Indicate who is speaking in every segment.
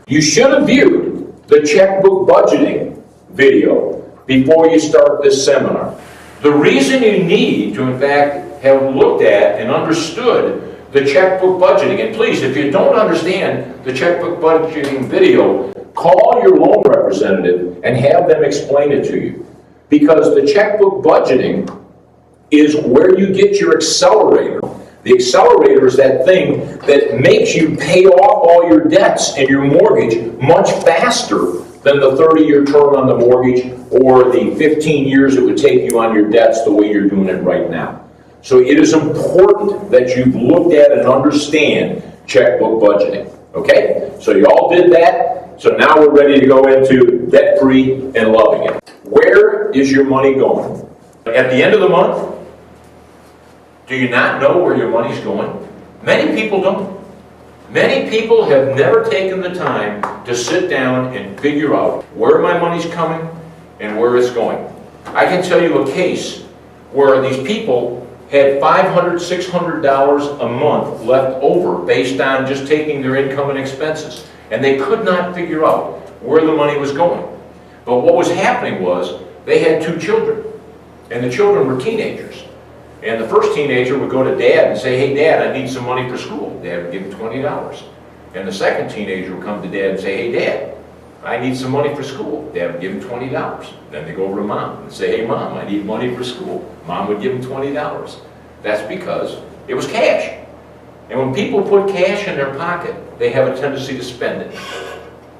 Speaker 1: You should have viewed the checkbook budgeting video before you start this seminar. The reason you need to, in fact, have looked at and understood the checkbook budgeting, and please, if you don't understand the checkbook budgeting video, call your loan representative and have them explain it to you. Because the checkbook budgeting is where you get your accelerator. The accelerator is that thing that makes you pay off all your debts and your mortgage much faster than the 30-year term on the mortgage or the 15 years it would take you on your debts the way you're doing it right now. So it is important that you've looked at and understand checkbook budgeting. Okay? So you all did that. So now we're ready to go into debt-free and loving it. Where is your money going? At the end of the month, do you not know where your money's going? Many people don't. Many people have never taken the time to sit down and figure out where my money's coming and where it's going. I can tell you a case where these people had $500, $600 a month left over based on just taking their income and expenses. And they could not figure out where the money was going. But what was happening was they had 2 children, and the children were teenagers. And the first teenager would go to Dad and say, "Hey Dad, I need some money for school." Dad would give him $20. And the second teenager would come to Dad and say, "Hey Dad, I need some money for school." Dad would give him $20. Then they go over to Mom and say, "Hey Mom, I need money for school." Mom would give him $20. That's because it was cash. And when people put cash in their pocket, they have a tendency to spend it.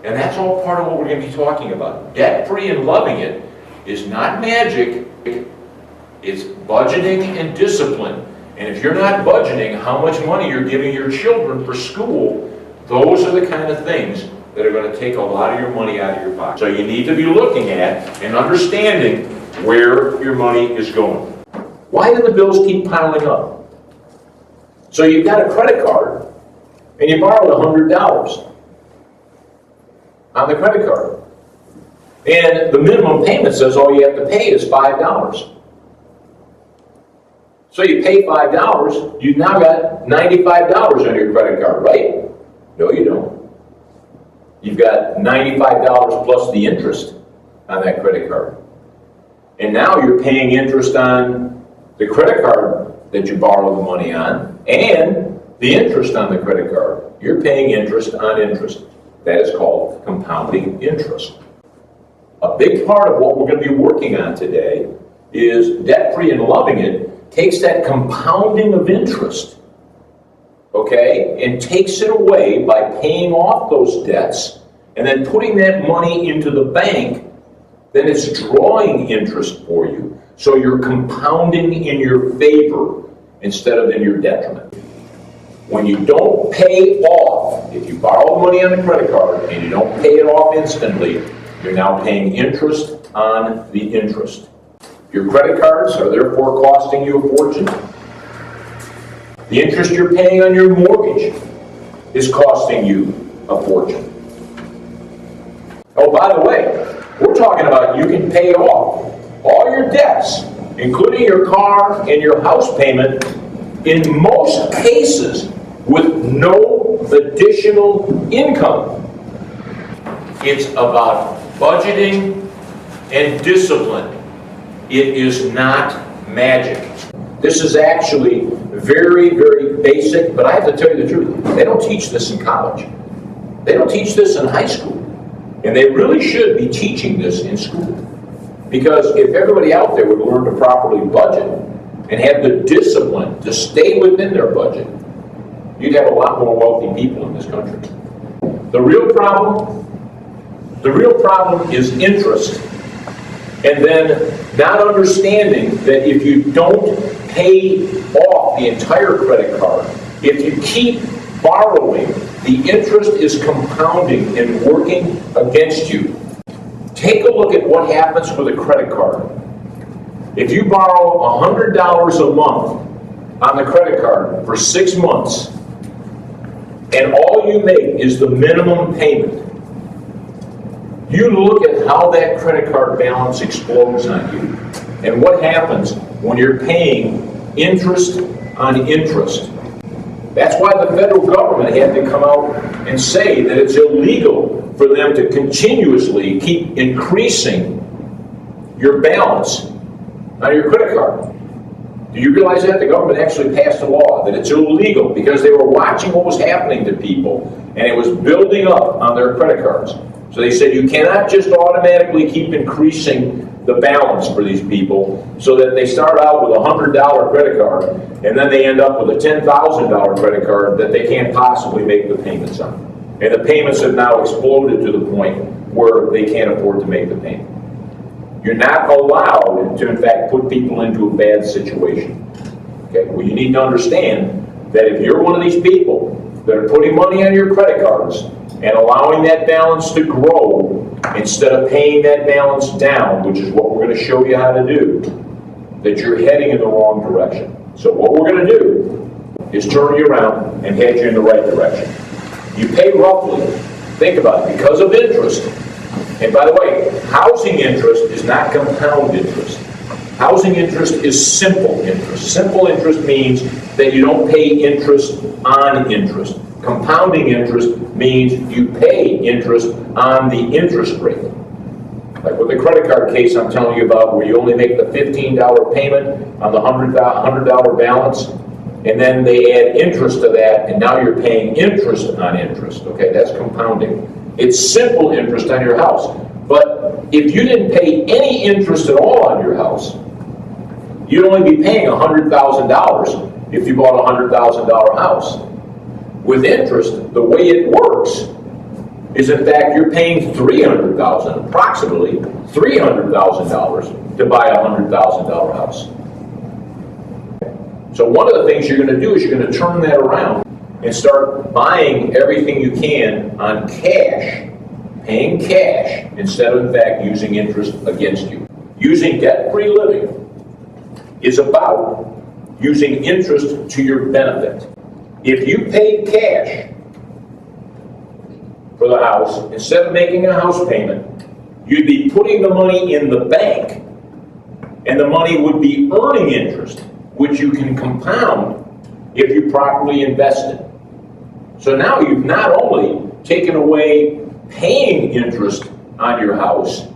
Speaker 1: And that's all part of what we're going to be talking about. Debt-free and loving it is not magic. It's budgeting and discipline. And if you're not budgeting how much money you're giving your children for school, those are the kind of things that are going to take a lot of your money out of your pocket. So you need to be looking at and understanding where your money is going. Why do the bills keep piling up? So you've got a credit card and you borrowed $100 on the credit card. And the minimum payment says all you have to pay is $5. So you pay $5, you've now got $95 on your credit card, right? No, you don't. You've got $95 plus the interest on that credit card. And now you're paying interest on the credit card that you borrowed the money on and the interest on the credit card. You're paying interest on interest. That is called compounding interest. A big part of what we're going to be working on today is debt-free and loving it takes that compounding of interest, okay, and takes it away by paying off those debts and then putting that money into the bank. Then it's drawing interest for you. So you're compounding in your favor instead of in your detriment. When you don't pay off, if you borrow money on the credit card and you don't pay it off instantly, you're now paying interest on the interest. Your credit cards are therefore costing you a fortune. The interest you're paying on your mortgage is costing you a fortune. Oh, by the way, we're talking about you can pay off all your debts, including your car and your house payment, in most cases with no additional income. It's about budgeting and discipline. It is not magic. This is actually very, very basic, but I have to tell you the truth. They don't teach this in college. They don't teach this in high school. And they really should be teaching this in school. Because if everybody out there would learn to properly budget and have the discipline to stay within their budget, you'd have a lot more wealthy people in this country. The real problem is interest. And then not understanding that if you don't pay off the entire credit card, if you keep borrowing, the interest is compounding and working against you. Take a look at what happens with a credit card. If you borrow $100 a month on the credit card for 6 months, and all you make is the minimum payment, you look at how that credit card balance explodes on you. And what happens when you're paying interest on interest. That's why the federal government had to come out and say that it's illegal for them to continuously keep increasing your balance on your credit card. Do you realize that? The government actually passed a law that it's illegal because they were watching what was happening to people and it was building up on their credit cards. So they said you cannot just automatically keep increasing the balance for these people so that they start out with a $100 credit card and then they end up with a $10,000 credit card that they can't possibly make the payments on. And the payments have now exploded to the point where they can't afford to make the payment. You're not allowed to, in fact, put people into a bad situation. Okay? Well, you need to understand that if you're one of these people that are putting money on your credit cards and allowing that balance to grow instead of paying that balance down, which is what we're going to show you how to do, that you're heading in the wrong direction. So what we're going to do is turn you around and head you in the right direction. You pay roughly, think about it, because of interest. And by the way, housing interest is not compound interest. Housing interest is simple interest. Simple interest means that you don't pay interest on interest. Compounding interest means you pay interest on the interest rate. Like with the credit card case I'm telling you about, where you only make the $15 payment on the $100 balance, and then they add interest to that, and now you're paying interest on interest. Okay, that's compounding. It's simple interest on your house. But if you didn't pay any interest at all on your house, you'd only be paying $100,000 if you bought a $100,000 house. With interest, the way it works is, in fact, you're paying $300,000, approximately $300,000 to buy a $100,000 house. So one of the things you're going to do is you're going to turn that around and start buying everything you can on cash, paying cash, instead of, in fact, using interest against you. Using debt-free living is about using interest to your benefit. If you paid cash for the house, instead of making a house payment, you'd be putting the money in the bank, and the money would be earning interest, which you can compound if you properly invest it. So now you've not only taken away paying interest on your house,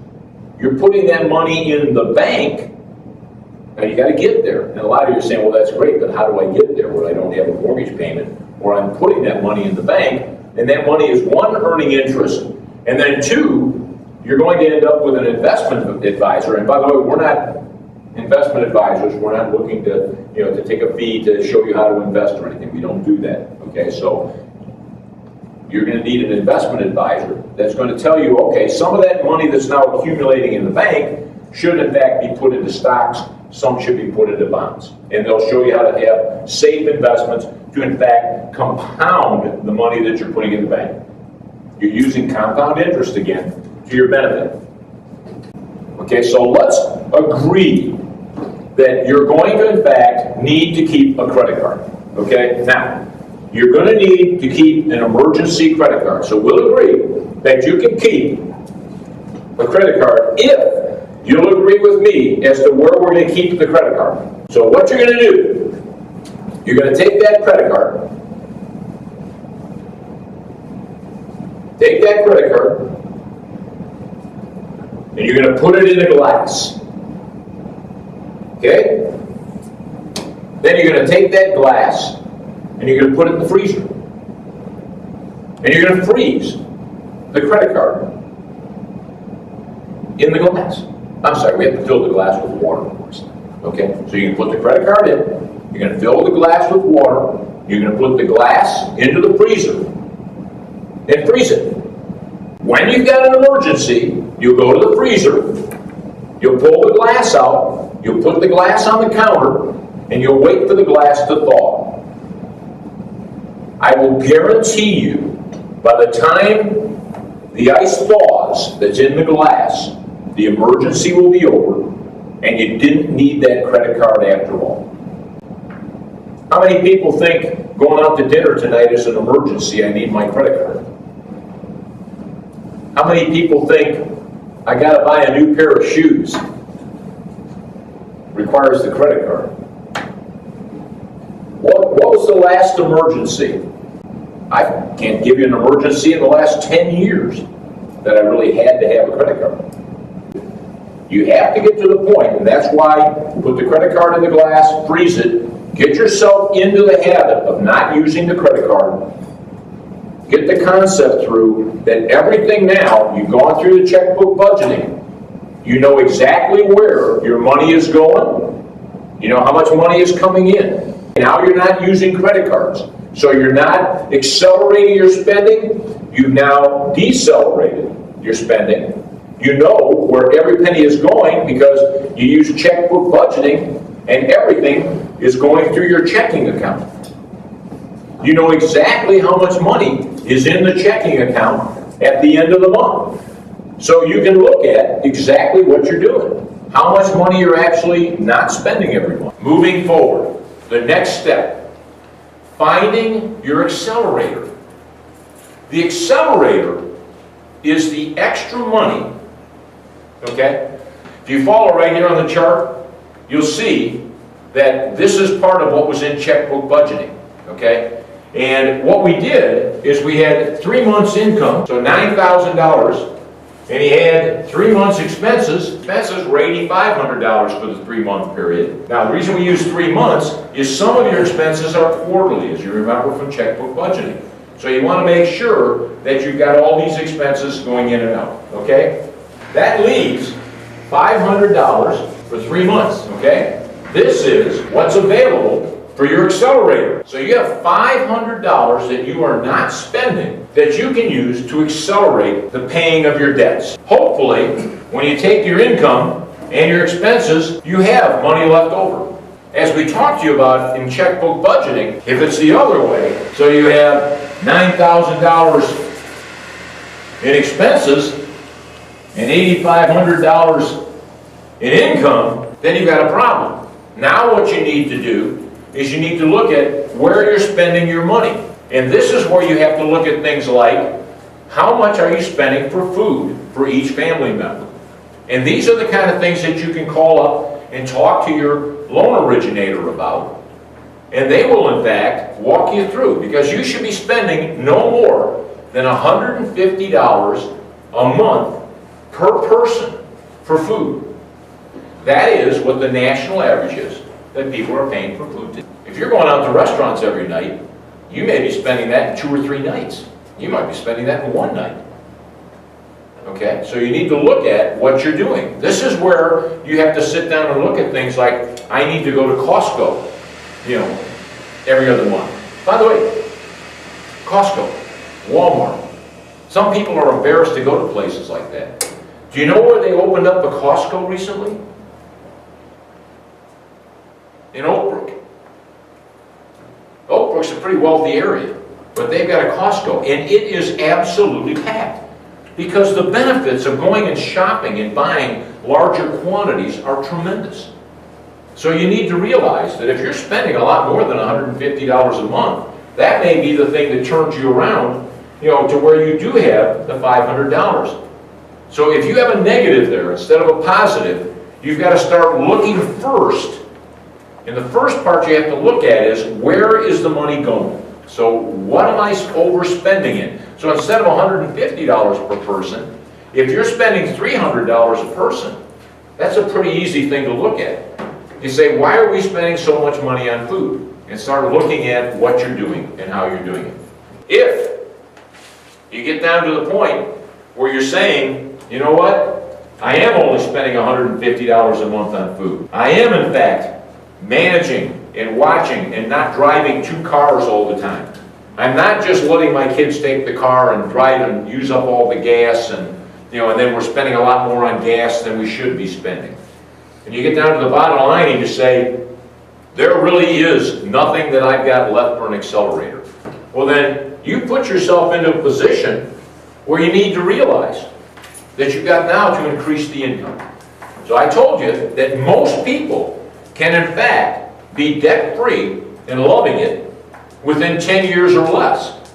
Speaker 1: you're putting that money in the bank. Now you got to get there. And a lot of you are saying, well, that's great, but how do I get there where I don't have a mortgage payment, or I'm putting that money in the bank, and that money is, one, earning interest, and then two, you're going to end up with an investment advisor. And by the way, we're not investment advisors. We're not looking to, to take a fee to show you how to invest or anything. We don't do that. Okay, so you're going to need an investment advisor that's going to tell you, okay, some of that money that's now accumulating in the bank should in fact be put into stocks, some should be put into bonds. And they'll show you how to have safe investments to in fact compound the money that you're putting in the bank. You're using compound interest again to your benefit. Okay, so let's agree that you're going to in fact need to keep a credit card. Okay, now you're going to need to keep an emergency credit card. So we'll agree that you can keep a credit card if you'll agree with me as to where we're going to keep the credit card. So what you're going to do, you're going to take that credit card, and you're going to put it in a glass. Okay? Then you're going to take that glass and you're going to put it in the freezer. And you're going to freeze the credit card in the glass. I'm sorry, we have to fill the glass with water, of course. Okay? So you can put the credit card in, you're going to fill the glass with water, you're going to put the glass into the freezer and freeze it. When you've got an emergency, you'll go to the freezer, you'll pull the glass out, you'll put the glass on the counter, and you'll wait for the glass to thaw. I will guarantee you, by the time the ice thaws that's in the glass, the emergency will be over, and you didn't need that credit card after all. How many people think going out to dinner tonight is an emergency, I need my credit card? How many people think I got to buy a new pair of shoes? Requires the credit card. What was the last emergency? I can't give you an emergency in the last 10 years that I really had to have a credit card. You have to get to the point, and that's why put the credit card in the glass, freeze it, get yourself into the habit of not using the credit card. Get the concept through that everything now, you've gone through the checkbook budgeting, you know exactly where your money is going, you know how much money is coming in. Now you're not using credit cards, so you're not accelerating your spending, you've now decelerated your spending. You know where every penny is going because you use checkbook budgeting and everything is going through your checking account. You know exactly how much money is in the checking account at the end of the month. So you can look at exactly what you're doing. How much money you're actually not spending every month. Moving forward, the next step, finding your accelerator. The accelerator is the extra money, okay? If you follow right here on the chart, you'll see that this is part of what was in checkbook budgeting, okay? And what we did is we had 3 months income, so $9,000, and he had 3 months expenses. Expenses were $8,500 for the 3-month period. Now, the reason we use 3 months is some of your expenses are quarterly, as you remember from checkbook budgeting. So you want to make sure that you've got all these expenses going in and out, okay? That leaves $500 for 3 months, okay? This is what's available for your accelerator. So you have $500 that you are not spending that you can use to accelerate the paying of your debts. Hopefully, when you take your income and your expenses, you have money left over. As we talked to you about in checkbook budgeting, if it's the other way, so you have $9,000 in expenses and $8,500 in income, then you've got a problem. Now what you need to do is you need to look at where you're spending your money. And this is where you have to look at things like, how much are you spending for food for each family member? And these are the kind of things that you can call up and talk to your loan originator about. And they will, in fact, walk you through, because you should be spending no more than $150 a month per person for food. That is what the national average is that people are paying for food. If you're going out to restaurants every night, you may be spending that in 2 or 3 nights. You might be spending that in 1 night. Okay, so you need to look at what you're doing. This is where you have to sit down and look at things like, I need to go to Costco, every other month. By the way, Costco, Walmart. Some people are embarrassed to go to places like that. Do you know where they opened up a Costco recently? In Oak Brook. Oak Brook's a pretty wealthy area, but they've got a Costco, and it is absolutely packed. Because the benefits of going and shopping and buying larger quantities are tremendous. So you need to realize that if you're spending a lot more than $150 a month, that may be the thing that turns you around, to where you do have the $500. So if you have a negative there instead of a positive, you've got to start looking first. And the first part you have to look at is, where is the money going? So what am I overspending in? So instead of $150 per person, if you're spending $300 a person, that's a pretty easy thing to look at. You say, why are we spending so much money on food? And start looking at what you're doing and how you're doing it. If you get down to the point where you're saying, you know what? I am only spending $150 a month on food. I am, in fact, managing and watching and not driving 2 cars all the time. I'm not just letting my kids take the car and drive and use up all the gas, and and then we're spending a lot more on gas than we should be spending. And you get down to the bottom line and you say, there really is nothing that I've got left for an accelerator. Well then, you put yourself into a position where you need to realize that you've got now to increase the income. So I told you that most people can in fact be debt-free and loving it within 10 years or less.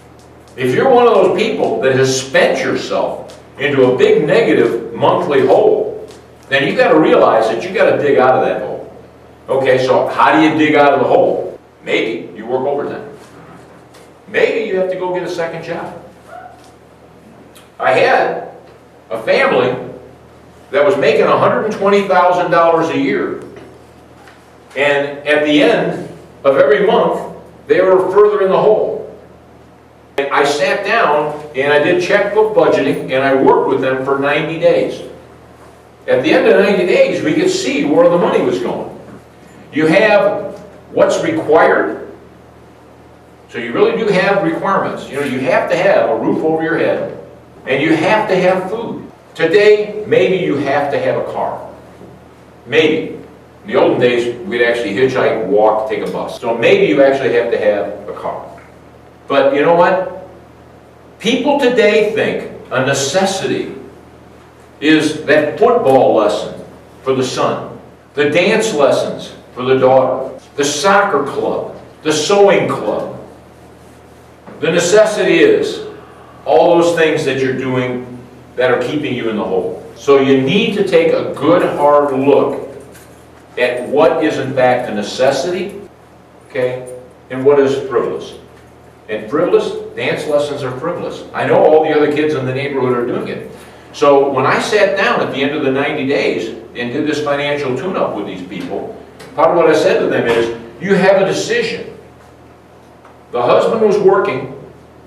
Speaker 1: If you're one of those people that has spent yourself into a big negative monthly hole, then you've got to realize that you've got to dig out of that hole. Okay, so how do you dig out of the hole? Maybe you work overtime. Maybe you have to go get a second job. I had a family that was making $120,000 a year. And at the end of every month, they were further in the hole. And I sat down and I did checkbook budgeting and I worked with them for 90 days. At the end of 90 days, we could see where the money was going. You have what's required. So you really do have requirements. You know, you have to have a roof over your head and you have to have food. Today, maybe you have to have a car. Maybe. In the olden days, we'd actually hitchhike, walk, take a bus. So maybe you actually have to have a car. But you know what? People today think a necessity is that football lesson for the son, the dance lessons for the daughter, the soccer club, the sewing club. The necessity is all those things that you're doing that are keeping you in the hole. So you need to take a good hard look at what is in fact a necessity, okay, and what is frivolous. And frivolous, dance lessons are frivolous. I know all the other kids in the neighborhood are doing it. So when I sat down at the end of the 90 days and did this financial tune-up with these people, part of what I said to them is, you have a decision. The husband was working,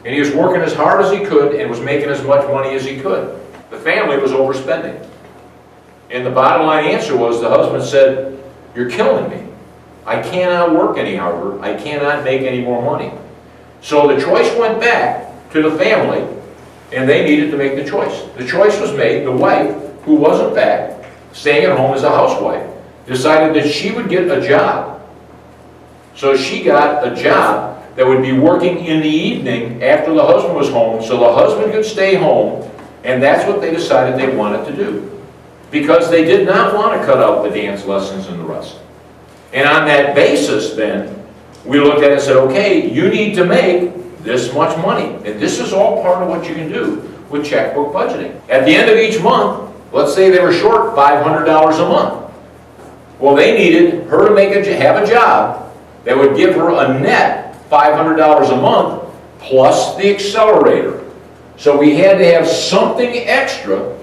Speaker 1: and he was working as hard as he could and was making as much money as he could. The family was overspending. And the bottom line answer was, the husband said, "You're killing me. I cannot work any harder. I cannot make any more money." So the choice went back to the family, and they needed to make the choice. The choice was made. The wife, who wasn't back, staying at home as a housewife, decided that she would get a job. So she got a job that would be working in the evening after the husband was home, so the husband could stay home, and that's what they decided they wanted to do. Because they did not want to cut out the dance lessons and the rest. And on that basis, then, we looked at it and said, okay, you need to make this much money. And this is all part of what you can do with checkbook budgeting. At the end of each month, let's say they were short $500 a month. Well, they needed her to have a job that would give her a net $500 a month plus the accelerator. So we had to have something extra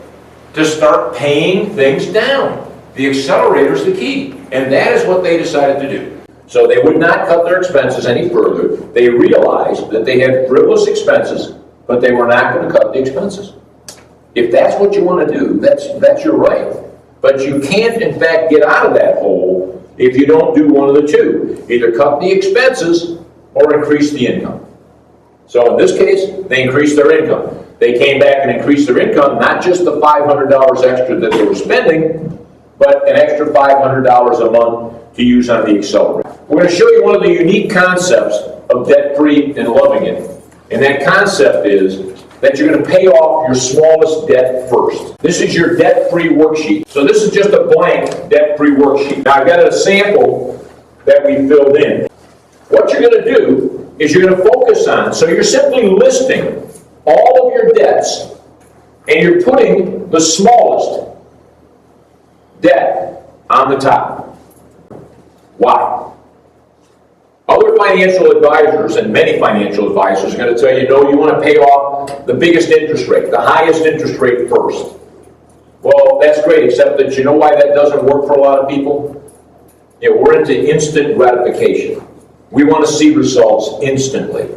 Speaker 1: to start paying things down. The accelerator is the key, and that is what they decided to do. So they would not cut their expenses any further. They realized that they had frivolous expenses, but they were not going to cut the expenses. If that's what you want to do, that's your right. But you can't, in fact, get out of that hole if you don't do one of the two. Either cut the expenses or increase the income. So in this case, they increased their income. They came back and increased their income, not just the $500 extra that they were spending, but an extra $500 a month to use on the accelerator. We're going to show you one of the unique concepts of debt-free and loving it. And that concept is that you're going to pay off your smallest debt first. This is your debt-free worksheet. So this is just a blank debt-free worksheet. Now I've got a sample that we filled in. What you're going to do is you're going to focus on, so you're simply listing all of your debts and you're putting the smallest debt on the top. Why? Other financial advisors and many financial advisors are going to tell you, no, you want to pay off the biggest interest rate, the highest interest rate first. Well, that's great, except that you know why that doesn't work for a lot of people? You know, we're into instant gratification. We want to see results instantly.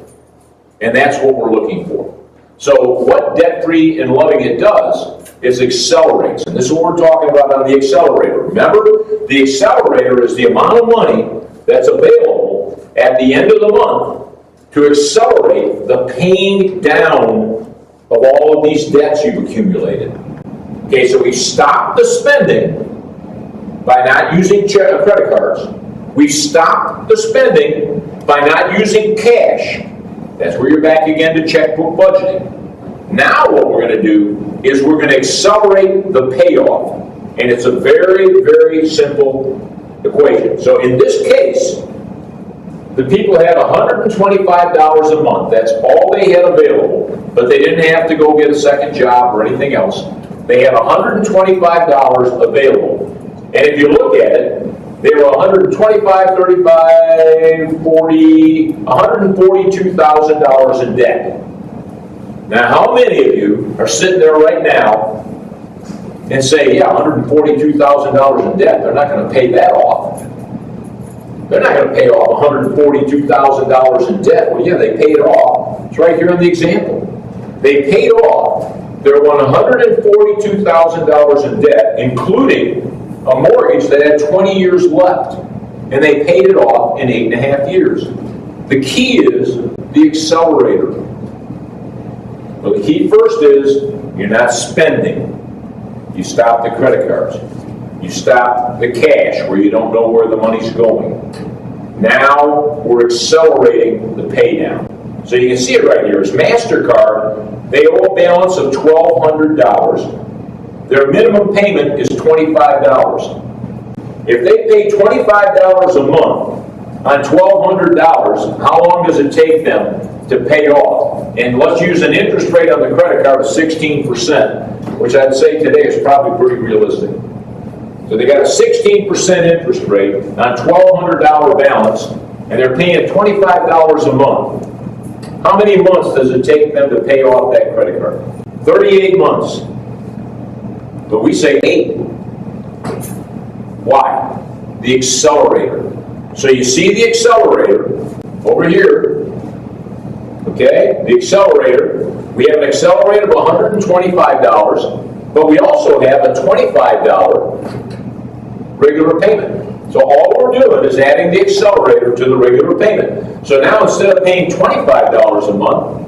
Speaker 1: And that's what we're looking for. So what debt-free and loving it does is accelerates. And this is what we're talking about on the accelerator. Remember, the accelerator is the amount of money that's available at the end of the month to accelerate the paying down of all of these debts you've accumulated. Okay, so we stopped the spending by not using credit cards. We stopped the spending by not using cash. That's where you're back again to checkbook budgeting. Now what we're going to do is we're going to accelerate the payoff. And it's a very, very simple equation. So in this case, the people had $125 a month. That's all they had available. But they didn't have to go get a second job or anything else. They had $125 available. And if you look at it, They were 125, 35, 40, $142,000 in debt. Now, how many of you are sitting there right now and say, yeah, $142,000 in debt, they're not going to pay that off. They're not going to pay off $142,000 in debt. Well, yeah, they paid it off. It's right here in the example. They paid off their $142,000 in debt, including a mortgage that had 20 years left. And they paid it off in 8.5 years. The key is the accelerator. Well, the key first is you're not spending. You stop the credit cards. You stop the cash where you don't know where the money's going. Now we're accelerating the pay down. So you can see it right here. It's MasterCard. They owe a balance of $1,200. Their minimum payment is $25. If they pay $25 a month on $1,200, how long does it take them to pay off? And let's use an interest rate on the credit card of 16%, which I'd say today is probably pretty realistic. So they got a 16% interest rate on $1,200 balance, and they're paying $25 a month. How many months does it take them to pay off that credit card? 38 months. But we say 8. Why? The accelerator. So you see the accelerator over here. Okay? The accelerator. We have an accelerator of $125, but we also have a $25 regular payment. So all we're doing is adding the accelerator to the regular payment. So now instead of paying $25 a month,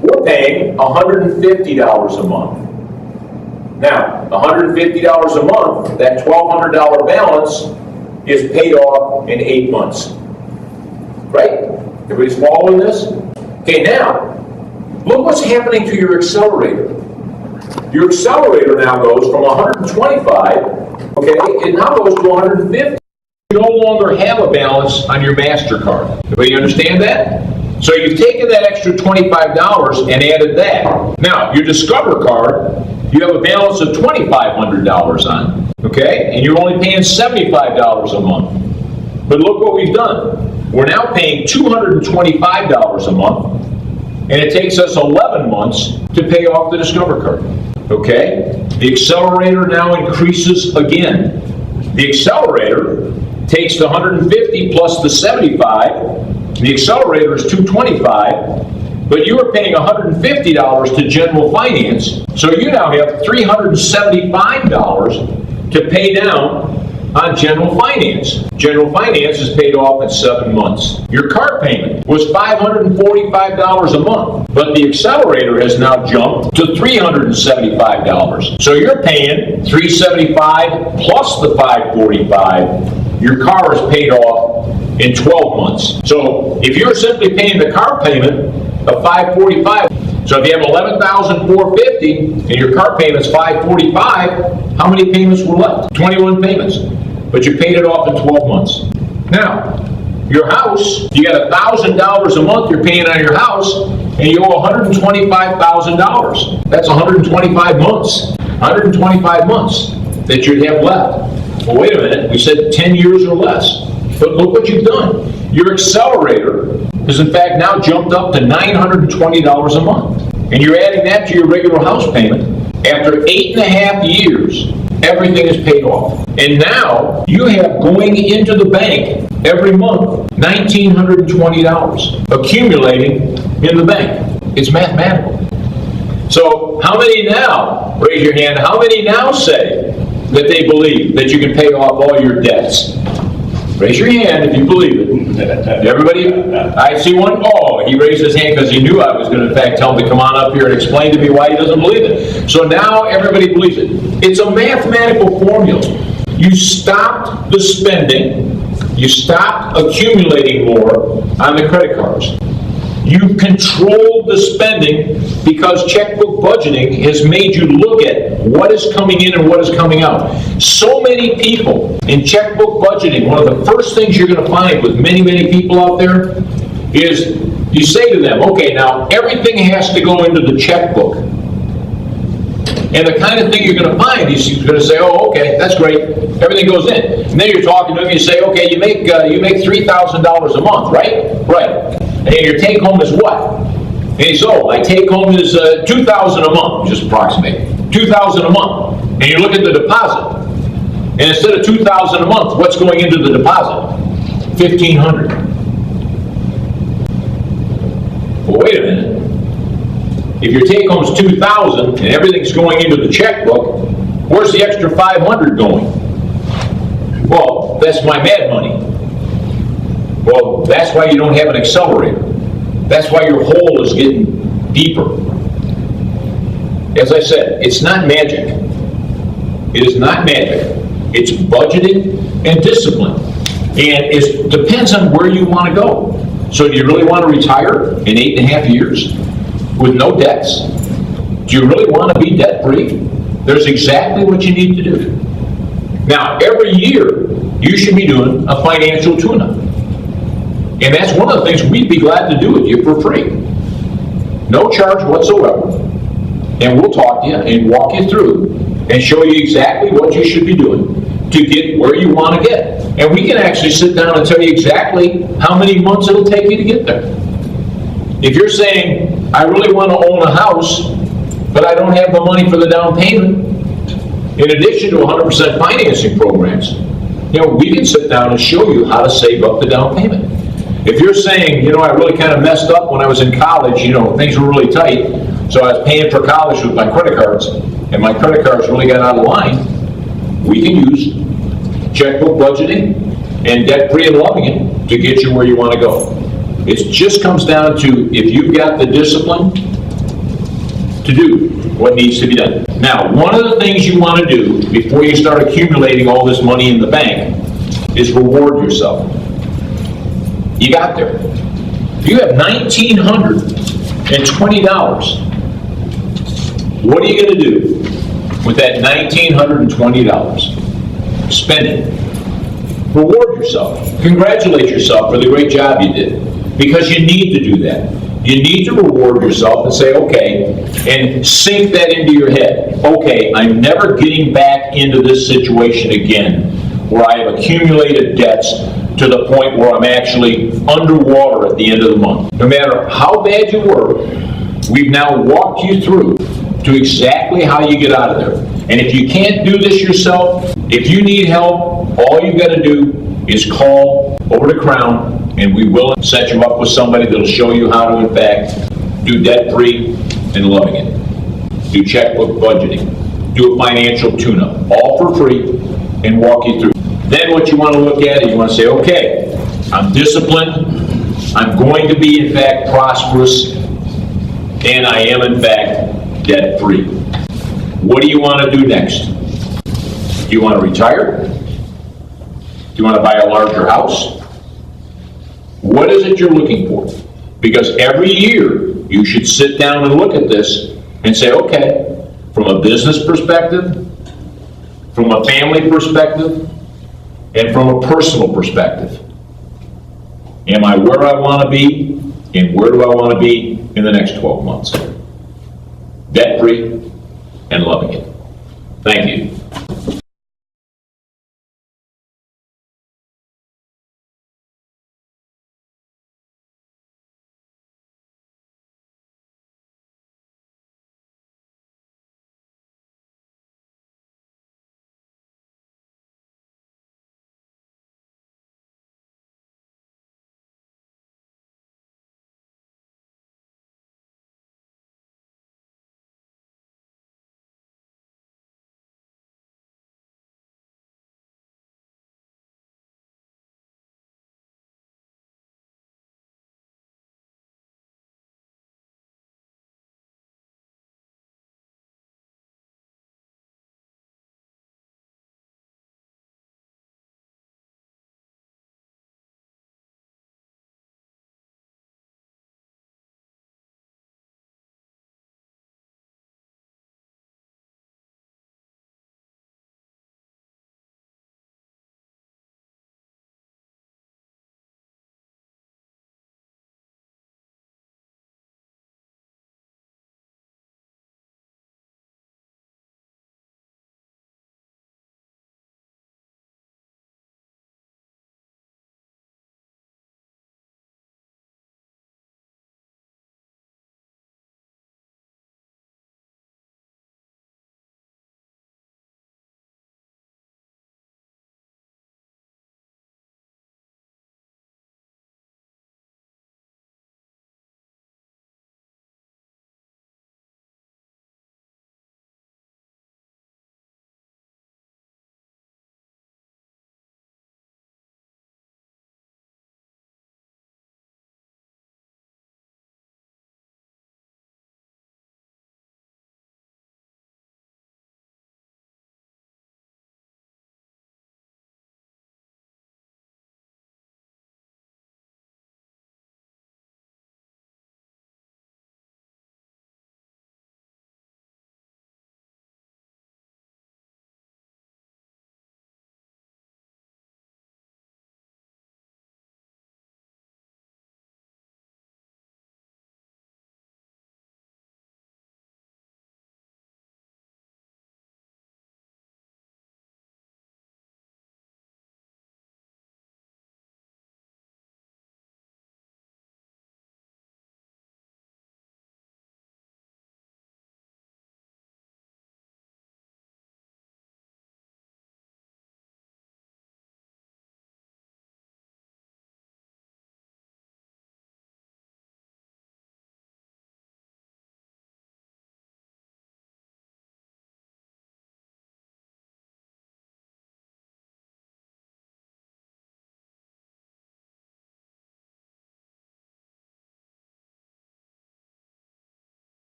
Speaker 1: we're paying $150 a month. Now, $150 a month, that $1,200 balance is paid off in 8 months. Right? Everybody's following this? Okay, now, look what's happening to your accelerator. Your accelerator now goes from 125, okay, it now goes to 150. You no longer have a balance on your MasterCard. Everybody understand that? So you've taken that extra $25 and added that. Now, your Discover card, you have a balance of $2,500 on, okay? And you're only paying $75 a month. But look what we've done. We're now paying $225 a month, and it takes us 11 months to pay off the Discover card, okay? The accelerator now increases again. The accelerator takes the 150 plus the 75. The accelerator is $225. But you are paying $150 to General Finance, so you now have $375 to pay down on General Finance. General Finance is paid off in 7 months. Your car payment was $545 a month, but the accelerator has now jumped to $375. So you're paying $375 plus the $545. Your car is paid off in 12 months. So if you're simply paying the car payment of $545, so if you have $11,450 and your car payment's $545, how many payments were left? 21 payments. But you paid it off in 12 months. Now, your house, you got $1,000 a month you're paying on your house, and you owe $125,000. That's 125 months. 125 months that you'd have left. Well, wait a minute, we said 10 years or less. But look what you've done. Your accelerator has in fact now jumped up to $920 a month. And you're adding that to your regular house payment. After 8.5 years, everything is paid off. And now you have going into the bank every month $1,920 accumulating in the bank. It's mathematical. So how many now, raise your hand, how many now say that they believe that you can pay off all your debts? Raise your hand if you believe it. Everybody, I see one. Oh, he raised his hand because he knew I was going to, in fact, tell him to come on up here and explain to me why he doesn't believe it. So now everybody believes it. It's a mathematical formula. You stopped the spending. You stopped accumulating more on the credit cards. You controlled the spending because checkbook budgeting has made you look at what is coming in and what is coming out. So many people in checkbook budgeting, one of the first things you're going to find with many, many people out there is you say to them, okay, now everything has to go into the checkbook. And the kind of thing you're going to find, he's going to say, oh, okay, that's great. Everything goes in. And then you're talking to him, you say, okay, you make $3,000 a month, right? Right. And your take home is what? And he says, oh, my take home is $2,000 a month, just approximate. $2,000 a month. And you look at the deposit. And instead of $2,000 a month, what's going into the deposit? $1,500. Well, wait a minute. If your take home is $2,000 and everything's going into the checkbook, where's the extra $500 going? Well, that's my mad money. Well, that's why you don't have an accelerator. That's why your hole is getting deeper. As I said, it's not magic. It is not magic. It's budgeting and discipline. And it depends on where you want to go. So do you really want to retire in 8.5 years with no debts? Do you really want to be debt-free? There's exactly what you need to do. Now, every year, you should be doing a financial tune-up. And that's one of the things we'd be glad to do with you for free. No charge whatsoever. And we'll talk to you and walk you through and show you exactly what you should be doing to get where you want to get. And we can actually sit down and tell you exactly how many months it'll take you to get there. If you're saying, I really want to own a house, but I don't have the money for the down payment, in addition to 100% financing programs, we can sit down and show you how to save up the down payment. If you're saying, I really kind of messed up when I was in college, things were really tight, so I was paying for college with my credit cards, and my credit cards really got out of line, we can use checkbook budgeting and debt-free and loving it to get you where you want to go. It just comes down to if you've got the discipline to do what needs to be done. Now, one of the things you want to do before you start accumulating all this money in the bank is reward yourself. You got there. If you have $1,920, what are you going to do with that $1,920? Spend it. Reward yourself. Congratulate yourself for the great job you did. Because you need to do that. You need to reward yourself and say, okay, and sink that into your head. Okay, I'm never getting back into this situation again where I have accumulated debts to the point where I'm actually underwater at the end of the month. No matter how bad you were, we've now walked you through to exactly how you get out of there. And if you can't do this yourself, if you need help, all you've got to do is call over to Crown, and we will set you up with somebody that'll show you how to, in fact, do debt-free and loving it. Do checkbook budgeting. Do a financial tune-up, all for free, and walk you through. Then what you want to look at is you want to say, okay, I'm disciplined, I'm going to be, in fact, prosperous, and I am, in fact, debt-free. What do you want to do next? Do you want to retire? Do you want to buy a larger house? What is it you're looking for? Because every year you should sit down and look at this and say, okay, from a business perspective, from a family perspective, and from a personal perspective, am I where I want to be, and where do I want to be in the next 12 months? Debt-free and loving it. Thank you.